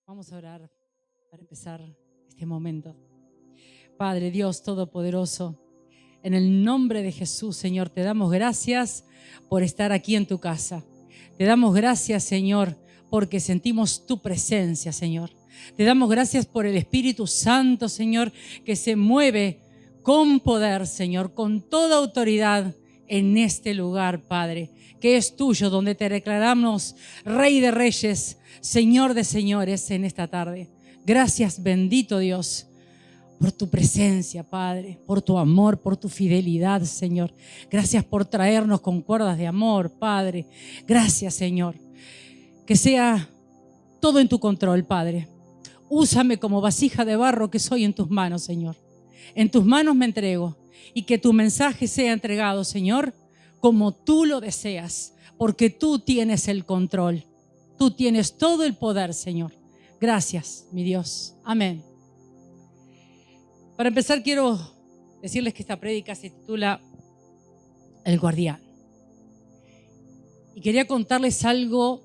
Vamos a orar para empezar este momento. Padre Dios Todopoderoso, en el nombre de Jesús, Señor, te damos gracias por estar aquí en tu casa. Te damos gracias, Señor, porque sentimos tu presencia, Señor. Te damos gracias por el Espíritu Santo, Señor, que se mueve con poder, Señor, con toda autoridad en este lugar, Padre, que es tuyo, donde te declaramos Rey de Reyes, Señor de señores en esta tarde. Gracias, bendito Dios, por tu presencia, Padre, por tu amor, por tu fidelidad, Señor. Gracias por traernos con cuerdas de amor, Padre. Gracias, Señor. Que sea todo en tu control, Padre. Úsame como vasija de barro que soy en tus manos, Señor. En tus manos me entrego y que tu mensaje sea entregado, Señor, como tú lo deseas, porque tú tienes el control. Tú tienes todo el poder, Señor. Gracias, mi Dios. Amén. Para empezar, quiero decirles que esta prédica se titula El Guardián. Y quería contarles algo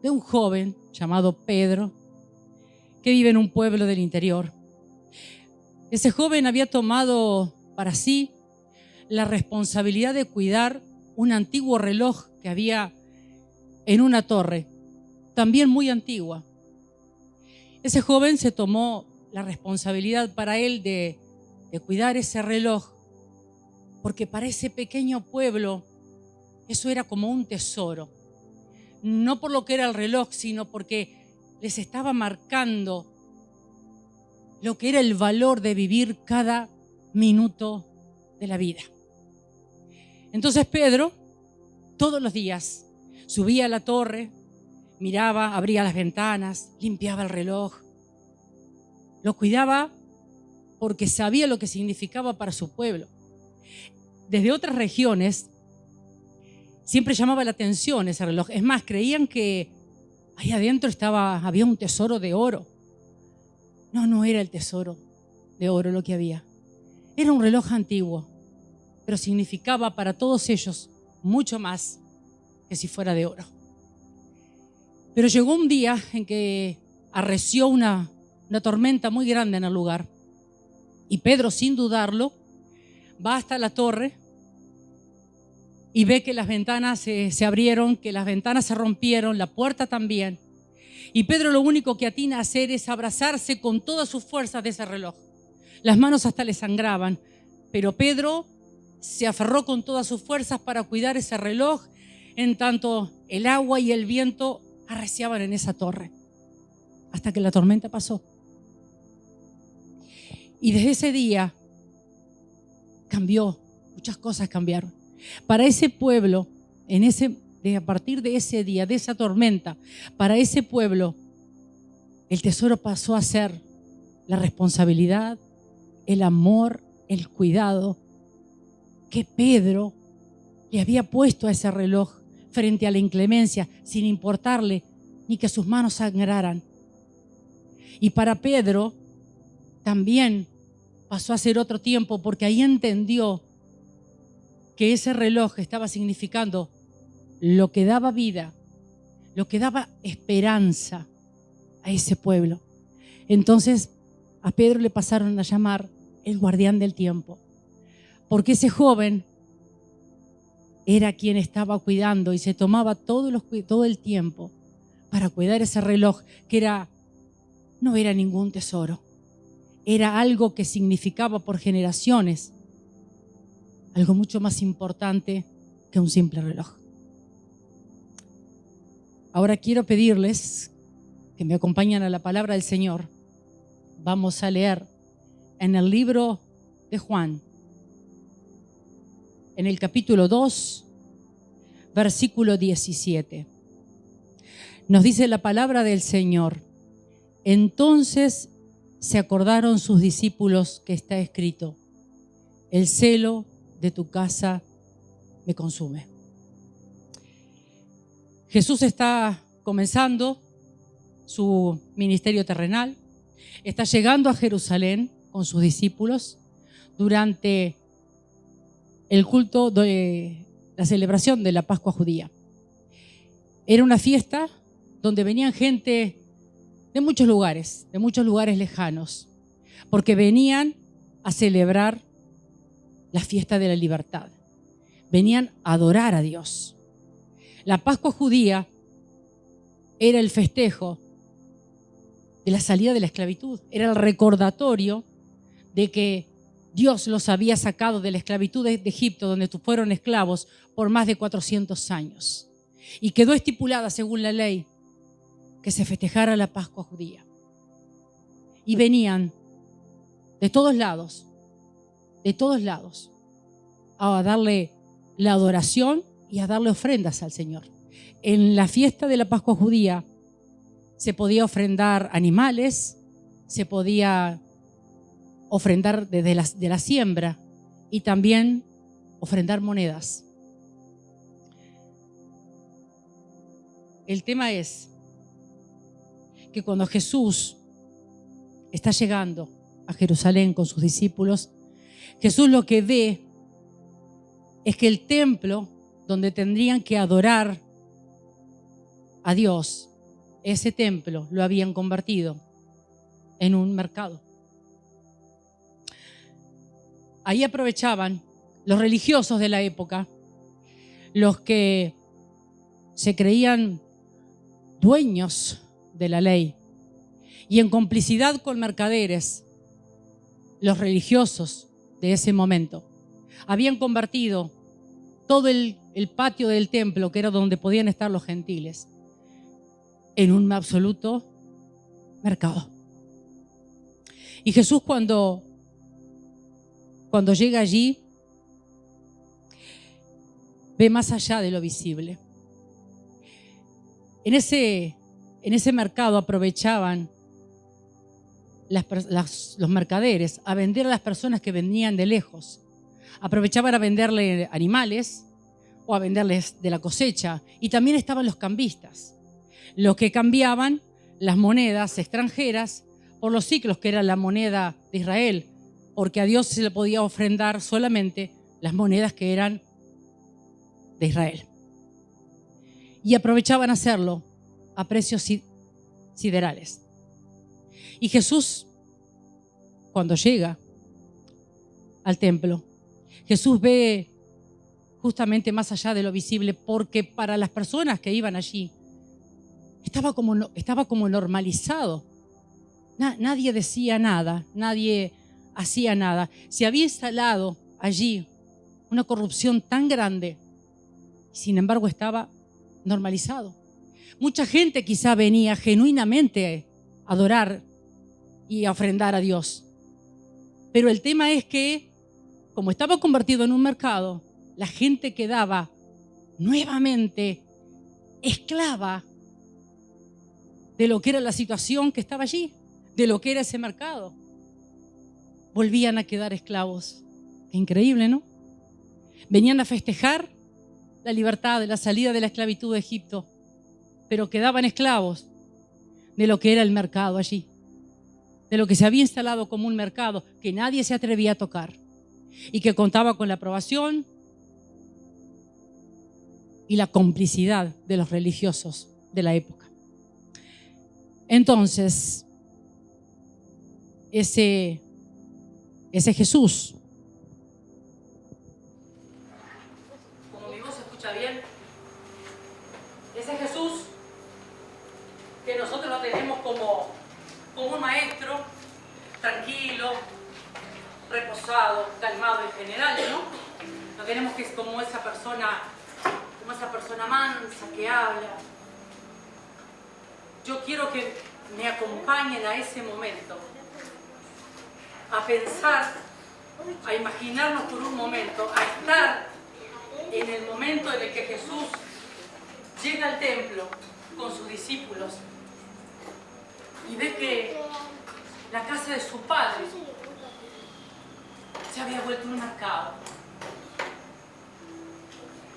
de un joven llamado Pedro, que vive en un pueblo del interior. Ese joven había tomado para sí la responsabilidad de cuidar un antiguo reloj que había en una torre, también muy antigua. Ese joven se tomó la responsabilidad para él de cuidar ese reloj, porque para ese pequeño pueblo eso era como un tesoro. No por lo que era el reloj, sino porque les estaba marcando lo que era el valor de vivir cada minuto de la vida. Entonces Pedro, todos los días, subía a la torre, miraba, abría las ventanas, limpiaba el reloj. Lo cuidaba porque sabía lo que significaba para su pueblo. Desde otras regiones siempre llamaba la atención ese reloj. Es más, creían que ahí adentro había un tesoro de oro. No era el tesoro de oro lo que había. Era un reloj antiguo, pero significaba para todos ellos mucho más que si fuera de oro. Pero llegó un día en que arreció una tormenta muy grande en el lugar. Y Pedro, sin dudarlo, va hasta la torre y ve que las ventanas se abrieron, que las ventanas se rompieron, la puerta también. Y Pedro lo único que atina a hacer es abrazarse con todas sus fuerzas de ese reloj. Las manos hasta le sangraban, pero Pedro se aferró con todas sus fuerzas para cuidar ese reloj, en tanto el agua y el viento arreciaban en esa torre, hasta que la tormenta pasó. Y desde ese día cambió, muchas cosas cambiaron. Para ese pueblo, a partir de ese día, de esa tormenta, para ese pueblo, el tesoro pasó a ser la responsabilidad, el amor, el cuidado que Pedro le había puesto a ese reloj frente a la inclemencia, sin importarle ni que sus manos sangraran. Y para Pedro también pasó a ser otro tiempo, porque ahí entendió que ese reloj estaba significando lo que daba vida, lo que daba esperanza a ese pueblo. Entonces a Pedro le pasaron a llamar el guardián del tiempo, porque ese joven era quien estaba cuidando y se tomaba todo el tiempo para cuidar ese reloj que no era ningún tesoro, era algo que significaba por generaciones algo mucho más importante que un simple reloj. Ahora quiero pedirles que me acompañen a la palabra del Señor. Vamos a leer en el libro de Juan, en el capítulo 2, versículo 17. Nos dice la palabra del Señor: entonces se acordaron sus discípulos que está escrito: el celo de tu casa me consume. Jesús está comenzando su ministerio terrenal, está llegando a Jerusalén con sus discípulos, durante el culto de la celebración de la Pascua judía. Era una fiesta donde venían gente de muchos lugares lejanos, porque venían a celebrar la fiesta de la libertad. Venían a adorar a Dios. La Pascua judía era el festejo de la salida de la esclavitud. Era el recordatorio de que Dios los había sacado de la esclavitud de Egipto, donde fueron esclavos por más de 400 años. Y quedó estipulada, según la ley, que se festejara la Pascua judía. Y venían de todos lados, a darle la adoración y a darle ofrendas al Señor. En la fiesta de la Pascua judía se podía ofrendar animales, se podía ofrendar de la siembra y también ofrendar monedas. El tema es que cuando Jesús está llegando a Jerusalén con sus discípulos, Jesús lo que ve es que el templo donde tendrían que adorar a Dios, ese templo lo habían convertido en un mercado. Ahí aprovechaban los religiosos de la época, los que se creían dueños de la ley, y en complicidad con mercaderes, los religiosos de ese momento habían convertido todo el patio del templo, que era donde podían estar los gentiles, en un absoluto mercado. Y Jesús cuando llega allí, ve más allá de lo visible. En ese mercado aprovechaban los mercaderes a vender a las personas que venían de lejos. Aprovechaban a venderle animales o a venderles de la cosecha. Y también estaban los cambistas, los que cambiaban las monedas extranjeras por los siclos, que era la moneda de Israel, porque a Dios se le podía ofrendar solamente las monedas que eran de Israel. Y aprovechaban hacerlo a precios siderales. Y Jesús, cuando llega al templo, Jesús ve justamente más allá de lo visible, porque para las personas que iban allí estaba como normalizado. Nadie decía nada, nadie hacía nada. Se había instalado allí una corrupción tan grande, sin embargo estaba normalizado. Mucha gente quizá venía genuinamente a adorar y a ofrendar a Dios. Pero el tema es que, como estaba convertido en un mercado, la gente quedaba nuevamente esclava de lo que era la situación que estaba allí, de lo que era ese mercado. Volvían a quedar esclavos. Qué increíble, ¿no? Venían a festejar la libertad, la salida de la esclavitud de Egipto, pero quedaban esclavos de lo que era el mercado allí, de lo que se había instalado como un mercado que nadie se atrevía a tocar y que contaba con la aprobación y la complicidad de los religiosos de la época. Entonces, ese Jesús, como mi voz se escucha bien, ese Jesús que nosotros lo tenemos como un maestro tranquilo, reposado, calmado en general, ¿no? Lo tenemos que es como esa persona mansa que habla. Yo quiero que me acompañen a ese momento, a pensar, a imaginarnos por un momento, a estar en el momento en el que Jesús llega al templo con sus discípulos y ve que la casa de su padre se había vuelto un mercado.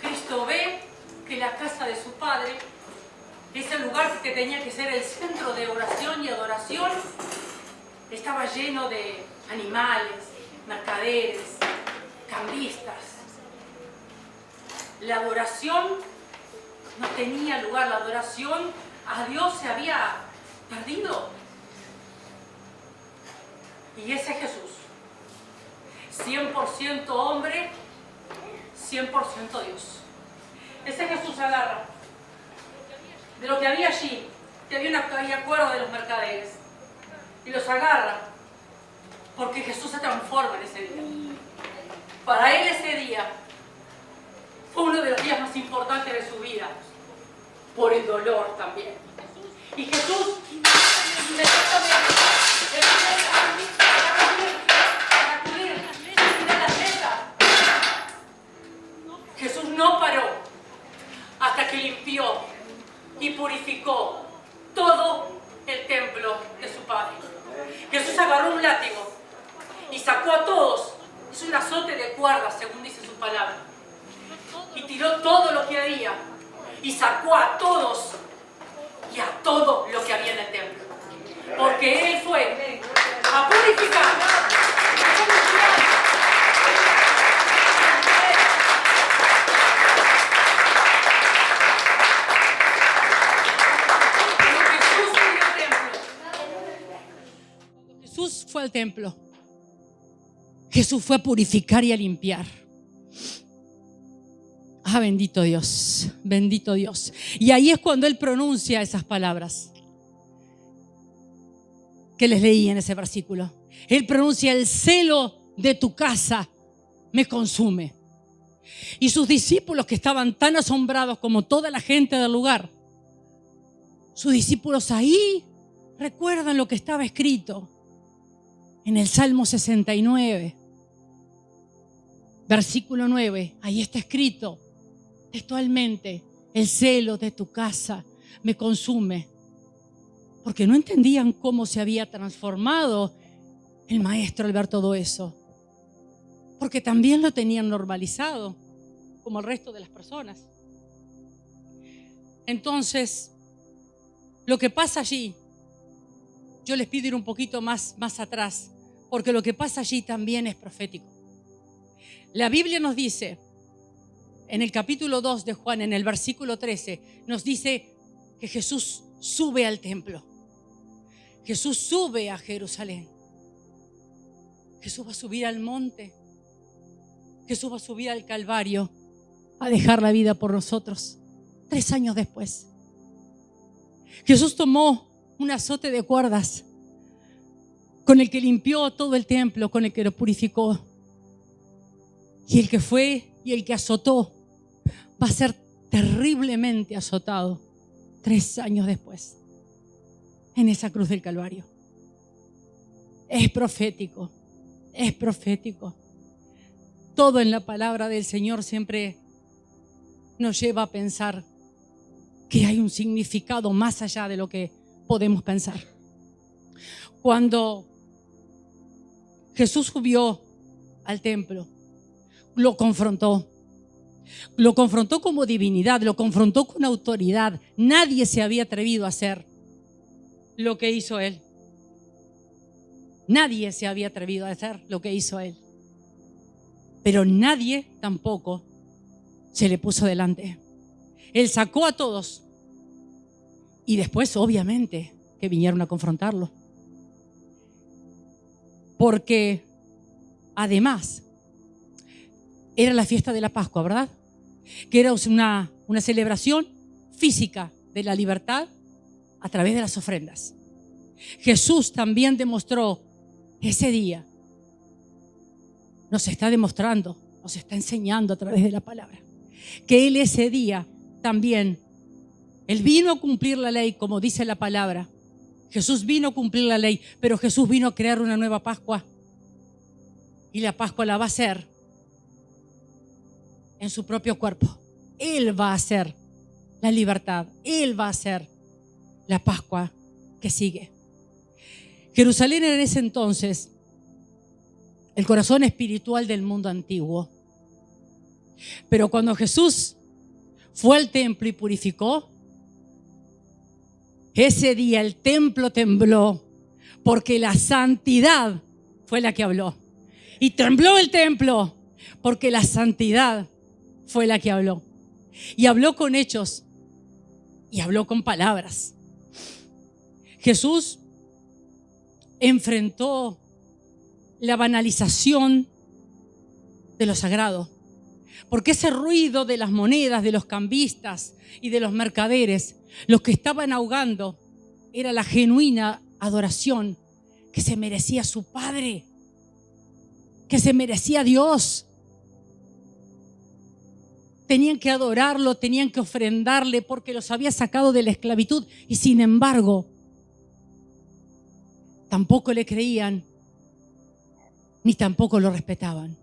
Cristo ve que la casa de su padre, ese lugar que tenía que ser el centro de oración y adoración, estaba lleno de animales, mercaderes, cambistas. La adoración no tenía lugar, la adoración a Dios se había perdido. Y ese Jesús, 100% hombre, 100% Dios. Ese Jesús agarra de lo que había allí, que había acuerdo de los mercaderes, y los agarra, porque Jesús se transforma en ese día. Para él ese día fue uno de los días más importantes de su vida, por el dolor también. Y Jesús inmediatamente para acudir a la mesa. Jesús no paró hasta que limpió y purificó todo el templo de su Padre. Jesús agarró un látigo y sacó a todos, hizo un azote de cuerdas, según dice su palabra, y tiró todo lo que había y sacó a todos y a todo lo que había en el templo, porque Él fue a purificar, Jesús fue al templo. Jesús fue a purificar y a limpiar. Ah, bendito Dios, bendito Dios. Y ahí es cuando Él pronuncia esas palabras que les leí en ese versículo. Él pronuncia: el celo de tu casa me consume. Y sus discípulos, que estaban tan asombrados como toda la gente del lugar, sus discípulos ahí recuerdan lo que estaba escrito en el Salmo 69, versículo 9. Ahí está escrito textualmente: el celo de tu casa me consume. Porque no entendían cómo se había transformado el maestro al ver todo eso. Porque también lo tenían normalizado, como el resto de las personas. Entonces, lo que pasa allí, yo les pido ir un poquito más atrás, porque lo que pasa allí también es profético. La Biblia nos dice, en el capítulo 2 de Juan, en el versículo 13, nos dice que Jesús sube al templo. Jesús sube a Jerusalén. Jesús va a subir al monte. Jesús va a subir al Calvario a dejar la vida por nosotros. 3 años después, Jesús tomó un azote de cuerdas con el que limpió todo el templo, con el que lo purificó. Y el que fue y el que azotó va a ser terriblemente azotado 3 años después en esa cruz del Calvario. Es profético, es profético. Todo en la palabra del Señor siempre nos lleva a pensar que hay un significado más allá de lo que podemos pensar. Cuando Jesús subió al templo, lo confrontó como divinidad, lo confrontó con autoridad. Nadie se había atrevido a hacer lo que hizo Él. Nadie se había atrevido a hacer lo que hizo Él. Pero nadie tampoco se le puso delante. Él sacó a todos y después, obviamente, que vinieron a confrontarlo. Porque además era la fiesta de la Pascua, ¿verdad? Que era una celebración física de la libertad a través de las ofrendas. Jesús también demostró ese día, nos está demostrando, nos está enseñando a través de la palabra, que Él ese día también, Él vino a cumplir la ley, como dice la palabra. Jesús vino a cumplir la ley, pero Jesús vino a crear una nueva Pascua. Y la Pascua la va a hacer en su propio cuerpo. Él va a hacer la libertad. Él va a hacer la Pascua que sigue. Jerusalén era en ese entonces el corazón espiritual del mundo antiguo. Pero cuando Jesús fue al templo y purificó, ese día el templo tembló, porque la santidad fue la que habló. Y tembló el templo, porque la santidad fue la que habló. Y habló con hechos, y habló con palabras. Jesús enfrentó la banalización de lo sagrado, porque ese ruido de las monedas, de los cambistas y de los mercaderes, los que estaban ahogando era la genuina adoración que se merecía su Padre, que se merecía Dios. Tenían que adorarlo, tenían que ofrendarle porque los había sacado de la esclavitud, y sin embargo tampoco le creían ni tampoco lo respetaban.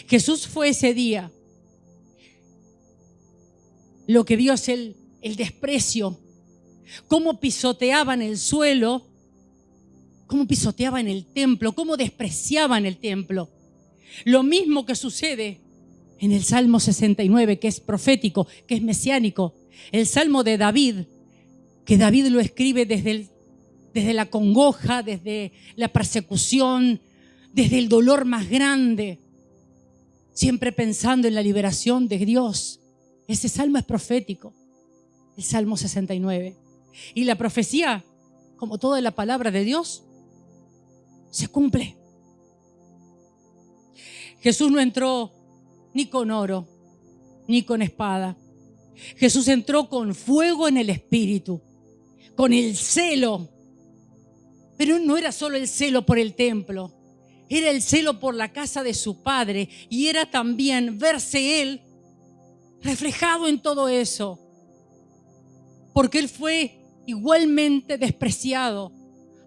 Jesús fue ese día. Lo que vio es el desprecio, cómo pisoteaban el suelo, cómo pisoteaban el templo, cómo despreciaban el templo. Lo mismo que sucede en el Salmo 69, que es profético, que es mesiánico. El Salmo de David, que David lo escribe desde la congoja, desde la persecución, desde el dolor más grande, siempre pensando en la liberación de Dios. Ese salmo es profético, el Salmo 69. Y la profecía, como toda la palabra de Dios, se cumple. Jesús no entró ni con oro, ni con espada. Jesús entró con fuego en el espíritu, con el celo. Pero no era solo el celo por el templo, era el celo por la casa de su Padre, y era también verse Él reflejado en todo eso, porque Él fue igualmente despreciado,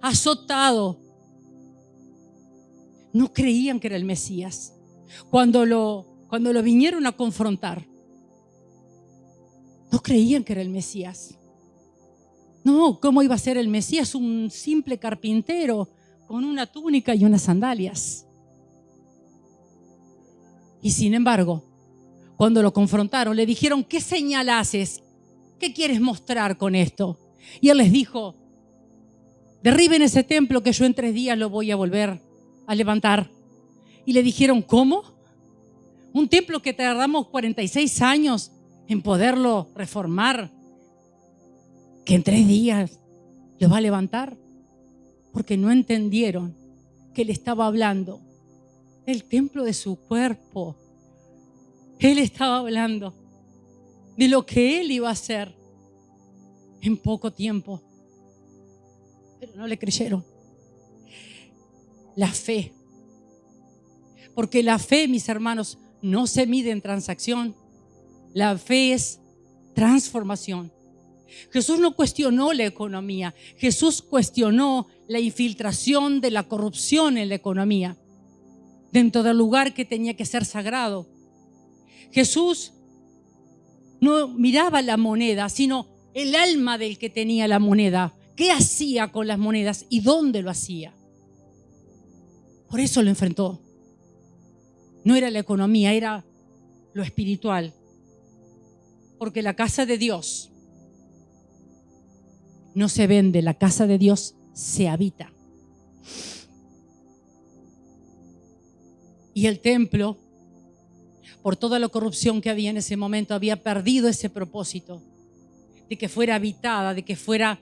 azotado. No creían que era el Mesías. Cuando lo vinieron a confrontar, no creían que era el Mesías. No, ¿cómo iba a ser el Mesías? Un simple carpintero con una túnica y unas sandalias. Y sin embargo, cuando lo confrontaron, le dijeron: ¿qué señal haces? ¿Qué quieres mostrar con esto? Y él les dijo: derriben ese templo que yo en 3 días lo voy a volver a levantar. Y le dijeron: ¿cómo? Un templo que tardamos 46 años en poderlo reformar, que en 3 días lo va a levantar. Porque no entendieron que él estaba hablando del templo de su cuerpo. Él estaba hablando de lo que él iba a hacer en poco tiempo. Pero no le creyeron. La fe. Porque la fe, mis hermanos, no se mide en transacción. La fe es transformación. Jesús no cuestionó la economía. Jesús cuestionó la infiltración de la corrupción en la economía, dentro del lugar que tenía que ser sagrado. Jesús no miraba la moneda, sino el alma del que tenía la moneda. ¿Qué hacía con las monedas y dónde lo hacía? Por eso lo enfrentó. No era la economía, era lo espiritual. Porque la casa de Dios no se vende, la casa de Dios se habita. Y el templo, por toda la corrupción que había en ese momento, había perdido ese propósito de que fuera habitada, de que fuera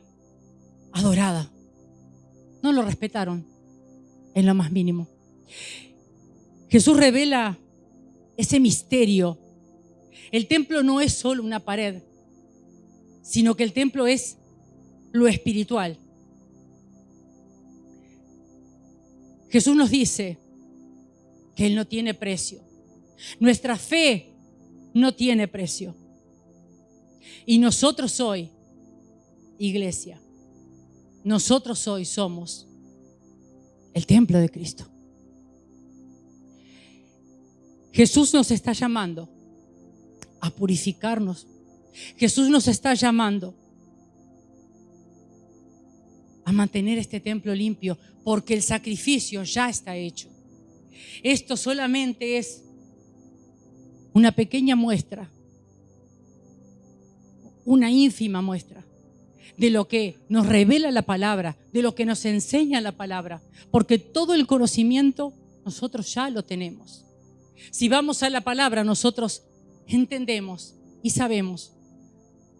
adorada. No lo respetaron en lo más mínimo. Jesús revela ese misterio. El templo no es solo una pared, sino que el templo es lo espiritual. Jesús nos dice que Él no tiene precio. Nuestra fe no tiene precio. Y nosotros hoy, iglesia, nosotros hoy somos el templo de Cristo. Jesús nos está llamando a purificarnos. Jesús nos está llamando a mantener este templo limpio, porque el sacrificio ya está hecho. Esto solamente es una pequeña muestra, una ínfima muestra de lo que nos revela la palabra, de lo que nos enseña la palabra, porque todo el conocimiento nosotros ya lo tenemos. Si vamos a la palabra, nosotros entendemos y sabemos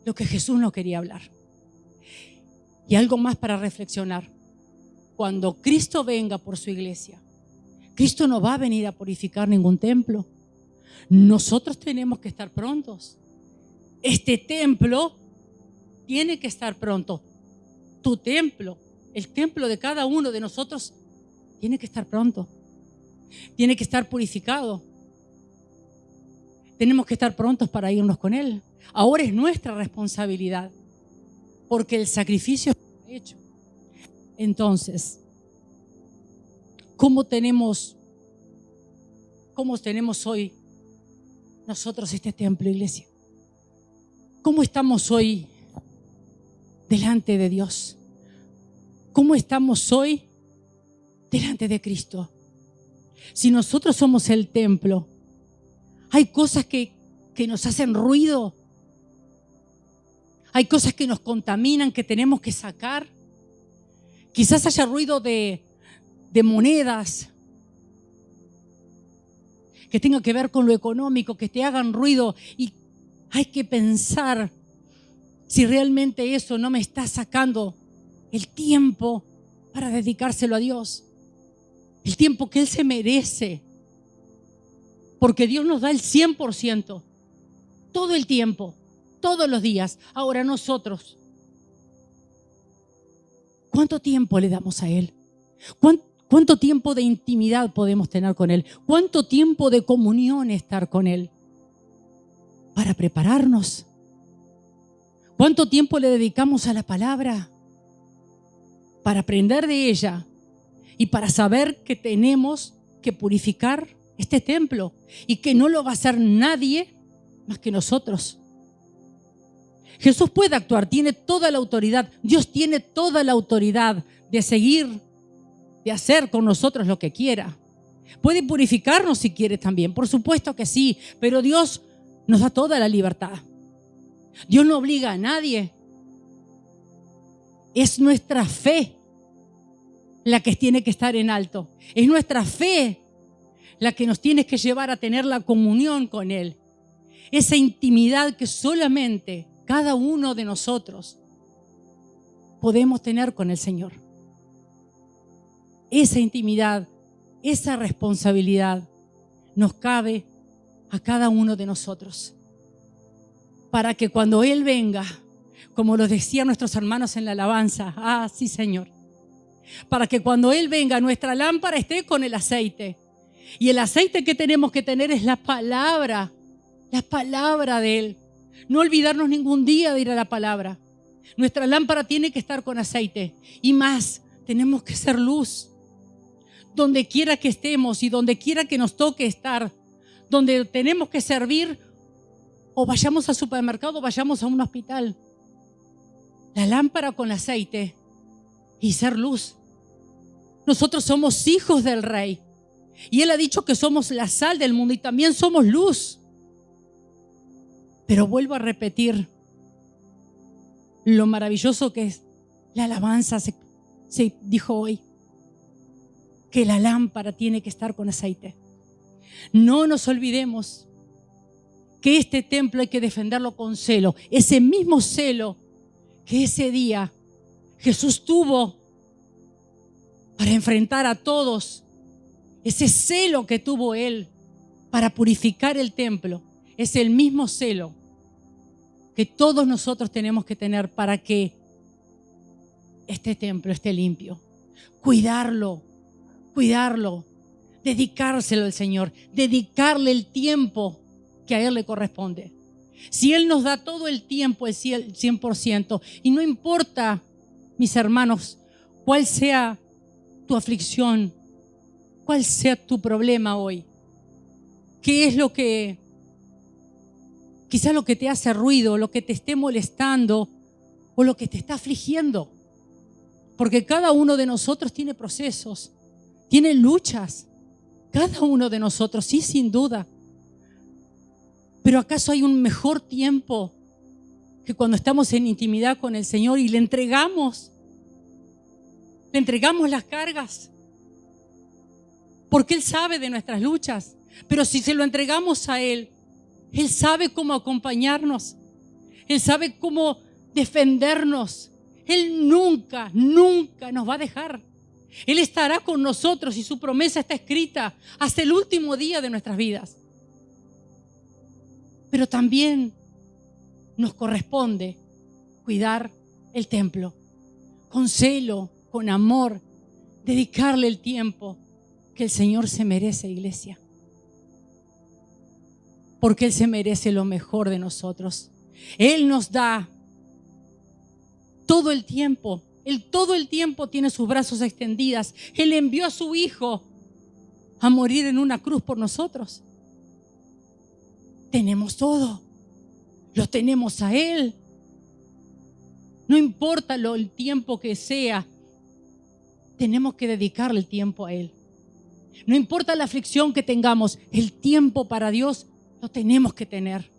lo que Jesús nos quería hablar. Y algo más para reflexionar. Cuando Cristo venga por su iglesia, Cristo no va a venir a purificar ningún templo. Nosotros tenemos que estar prontos. Este templo tiene que estar pronto. Tu templo, el templo de cada uno de nosotros, tiene que estar pronto. Tiene que estar purificado. Tenemos que estar prontos para irnos con Él. Ahora es nuestra responsabilidad, porque el sacrificio está hecho. Entonces, ¿cómo tenemos hoy nosotros este templo, iglesia? ¿Cómo estamos hoy delante de Dios? ¿Cómo estamos hoy delante de Cristo? Si nosotros somos el templo, hay cosas que nos hacen ruido. Hay cosas que nos contaminan, que tenemos que sacar. Quizás haya ruido de monedas que tenga que ver con lo económico, que te hagan ruido, y hay que pensar si realmente eso no me está sacando el tiempo para dedicárselo a Dios, el tiempo que Él se merece, porque Dios nos da el 100%, todo el tiempo, todos los días. Ahora nosotros, ¿cuánto tiempo le damos a Él? ¿Cuánto tiempo de intimidad podemos tener con Él? ¿Cuánto tiempo de comunión estar con Él? Para prepararnos. ¿Cuánto tiempo le dedicamos a la palabra? Para aprender de ella y para saber que tenemos que purificar este templo y que no lo va a hacer nadie más que nosotros. Jesús puede actuar, tiene toda la autoridad. Dios tiene toda la autoridad de seguir, de hacer con nosotros lo que quiera. Puede purificarnos si quiere también, por supuesto que sí, pero Dios nos da toda la libertad. Dios no obliga a nadie. Es nuestra fe la que tiene que estar en alto. Es nuestra fe la que nos tiene que llevar a tener la comunión con Él. Esa intimidad que solamente cada uno de nosotros podemos tener con el Señor. Esa intimidad, esa responsabilidad nos cabe a cada uno de nosotros. Para que cuando Él venga, como lo decían nuestros hermanos en la alabanza, sí, Señor, para que cuando Él venga nuestra lámpara esté con el aceite. Y el aceite que tenemos que tener es la palabra de Él. No olvidarnos ningún día de ir a la palabra. Nuestra lámpara tiene que estar con aceite. Y más, tenemos que ser luz. Donde quiera que estemos y donde quiera que nos toque estar, donde tenemos que servir, o vayamos al supermercado o vayamos a un hospital. La lámpara con aceite y ser luz. Nosotros somos hijos del Rey. Y Él ha dicho que somos la sal del mundo y también somos luz. Pero vuelvo a repetir lo maravilloso que es la alabanza. Se dijo hoy que la lámpara tiene que estar con aceite. No nos olvidemos que este templo hay que defenderlo con celo. Ese mismo celo que ese día Jesús tuvo para enfrentar a todos. Ese celo que tuvo Él para purificar el templo es el mismo celo que todos nosotros tenemos que tener para que este templo esté limpio. Cuidarlo, dedicárselo al Señor, dedicarle el tiempo que a Él le corresponde. Si Él nos da todo el tiempo, el 100%, y no importa, mis hermanos, cuál sea tu aflicción, cuál sea tu problema hoy, qué es lo que, quizás lo que te hace ruido, lo que te esté molestando o lo que te está afligiendo. Porque cada uno de nosotros tiene procesos, tiene luchas, cada uno de nosotros, sí, sin duda. Pero ¿acaso hay un mejor tiempo que cuando estamos en intimidad con el Señor y le entregamos las cargas? porque Él sabe de nuestras luchas. Pero si se lo entregamos a Él, Él sabe cómo acompañarnos. Él sabe cómo defendernos. Él nunca, nunca nos va a dejar. Él estará con nosotros y su promesa está escrita hasta el último día de nuestras vidas. Pero también nos corresponde cuidar el templo con celo, con amor, dedicarle el tiempo que el Señor se merece, iglesia. Porque Él se merece lo mejor de nosotros. Él nos da todo el tiempo. Él todo el tiempo tiene sus brazos extendidos. Él envió a su Hijo a morir en una cruz por nosotros. Tenemos todo. Lo tenemos a Él. No importa el tiempo que sea, tenemos que dedicarle el tiempo a Él. No importa la aflicción que tengamos, el tiempo para Dios lo tenemos que tener.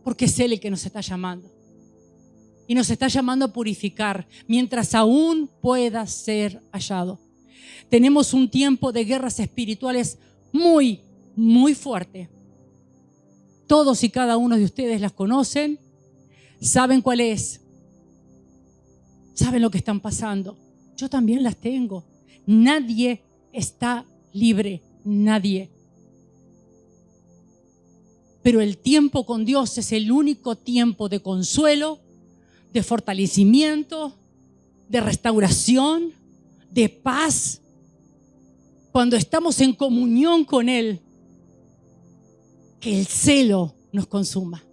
Porque es Él el que nos está llamando. Y nos está llamando a purificar mientras aún pueda ser hallado. Tenemos un tiempo de guerras espirituales muy, muy fuerte. Todos y cada uno de ustedes las conocen, saben cuál es, saben lo que están pasando. Yo también las tengo. Nadie está libre, nadie. Pero el tiempo con Dios es el único tiempo de consuelo, de fortalecimiento, de restauración, de paz. Cuando estamos en comunión con Él, que el celo nos consuma.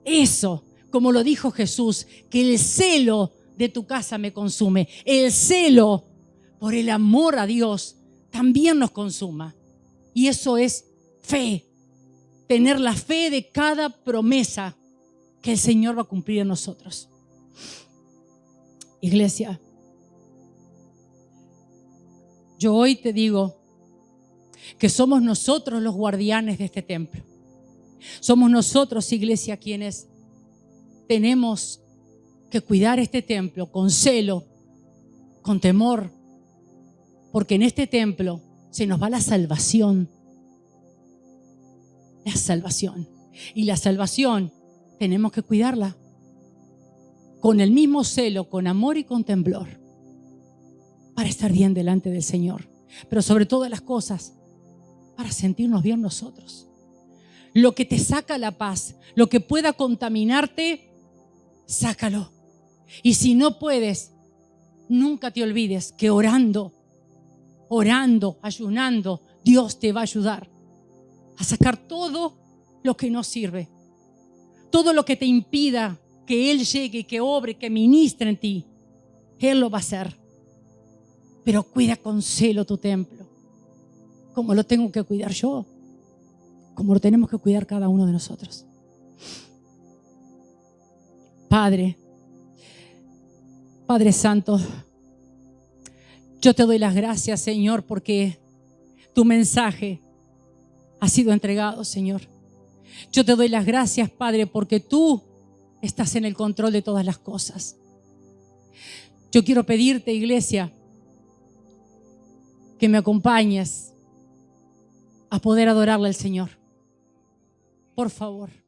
Eso, como lo dijo Jesús, que el celo de tu casa me consume. El celo por el amor a Dios también nos consuma. Y eso es fe. Tener la fe de cada promesa que el Señor va a cumplir en nosotros. Iglesia, yo hoy te digo que somos nosotros los guardianes de este templo. Somos nosotros, iglesia, quienes tenemos que cuidar este templo con celo, con temor, porque en este templo se nos va la salvación. La salvación. Y la salvación tenemos que cuidarla con el mismo celo, con amor y con temblor, para estar bien delante del Señor. Pero sobre todas las cosas, para sentirnos bien nosotros. Lo que te saca la paz, lo que pueda contaminarte, sácalo. Y si no puedes, nunca te olvides que orando, ayunando, Dios te va a ayudar a sacar todo lo que no sirve. Todo lo que te impida que Él llegue, que obre, que ministre en ti. Él lo va a hacer. Pero cuida con celo tu templo, como lo tengo que cuidar yo, como lo tenemos que cuidar cada uno de nosotros. Padre Santo, yo te doy las gracias, Señor, porque tu mensaje ha sido entregado, Señor. Yo te doy las gracias, Padre, porque tú estás en el control de todas las cosas. Yo quiero pedirte, iglesia, que me acompañes a poder adorarle al Señor. Por favor.